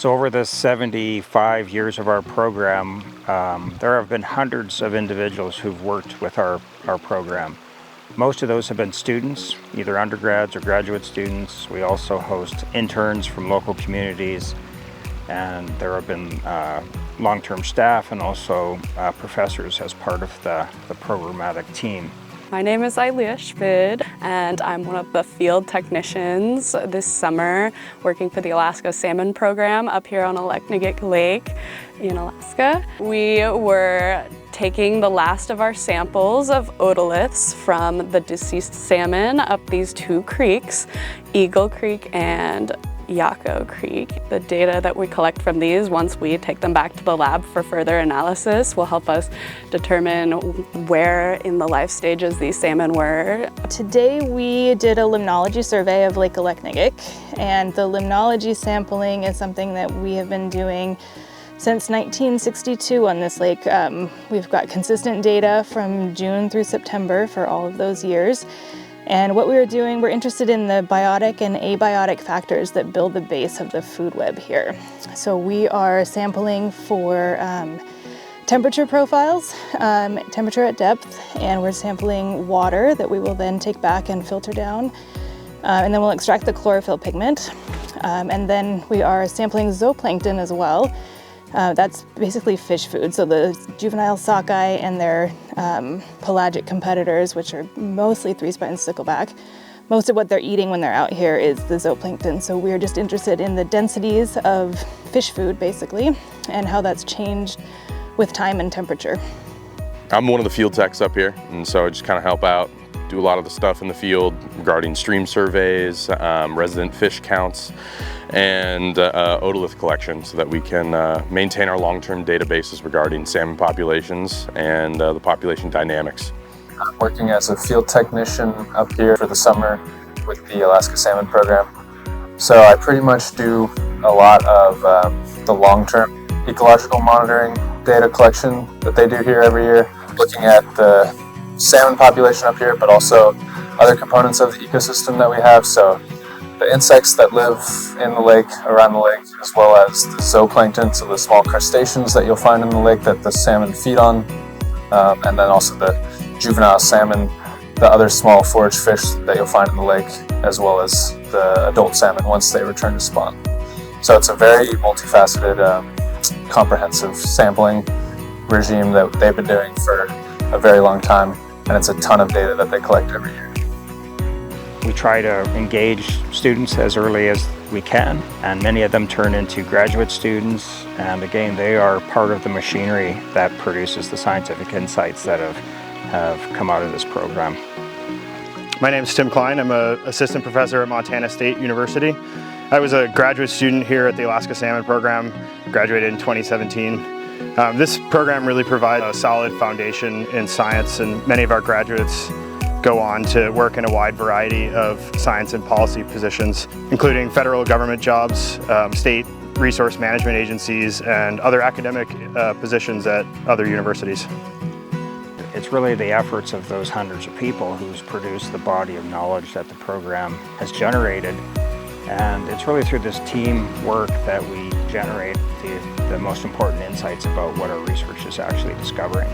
So over the 75 years of our program, there have been hundreds of individuals who've worked with our program. Most of those have been students, either undergrads or graduate students. We also host interns from local communities, and there have been long-term staff and also professors as part of the programmatic team. My name is Ilea Schmid, and I'm one of the field technicians this summer working for the Alaska Salmon Program up here on Aleknagik Lake in Alaska. We were taking the last of our samples of otoliths from the deceased salmon up these two creeks, Eagle Creek and Yaco Creek. The data that we collect from these, once we take them back to the lab for further analysis, will help us determine where in the life stages these salmon were. Today we did a limnology survey of Lake Aleknagik, and the limnology sampling is something that we have been doing since 1962 on this lake. We've got consistent data from June through September for all of those years. And what we were doing, we're interested in the biotic and abiotic factors that build the base of the food web here. So we are sampling for temperature profiles, temperature at depth, and we're sampling water that we will then take back and filter down. And then we'll extract the chlorophyll pigment. And then we are sampling zooplankton as well. That's basically fish food, so the juvenile sockeye and their pelagic competitors, which are mostly three-spined stickleback. Most of what they're eating when they're out here is the zooplankton, so we're just interested in the densities of fish food, basically, and how that's changed with time and temperature. I'm one of the field techs up here, and so I just kind of help out, do a lot of the stuff in the field regarding stream surveys, resident fish counts, and otolith collection so that we can maintain our long-term databases regarding salmon populations and the population dynamics. I'm working as a field technician up here for the summer with the Alaska Salmon Program. So I pretty much do a lot of the long-term ecological monitoring data collection that they do here every year, looking at the salmon population up here, but also other components of the ecosystem that we have. So the insects that live in the lake, around the lake, as well as the zooplankton, so the small crustaceans that you'll find in the lake that the salmon feed on, and then also the juvenile salmon, the other small forage fish that you'll find in the lake, as well as the adult salmon once they return to spawn. So it's a very multifaceted, comprehensive sampling regime that they've been doing for a very long time, and it's a ton of data that they collect every year. We try to engage students as early as we can, and many of them turn into graduate students, and again, they are part of the machinery that produces the scientific insights that have come out of this program. My name is Tim Klein. I'm an assistant professor at Montana State University. I was a graduate student here at the Alaska Salmon Program, graduated in 2017. This program really provides a solid foundation in science, and many of our graduates go on to work in a wide variety of science and policy positions, including federal government jobs, state resource management agencies, and other academic positions at other universities. It's really the efforts of those hundreds of people who's produced the body of knowledge that the program has generated. And it's really through this team work that we generate the most important insights about what our research is actually discovering.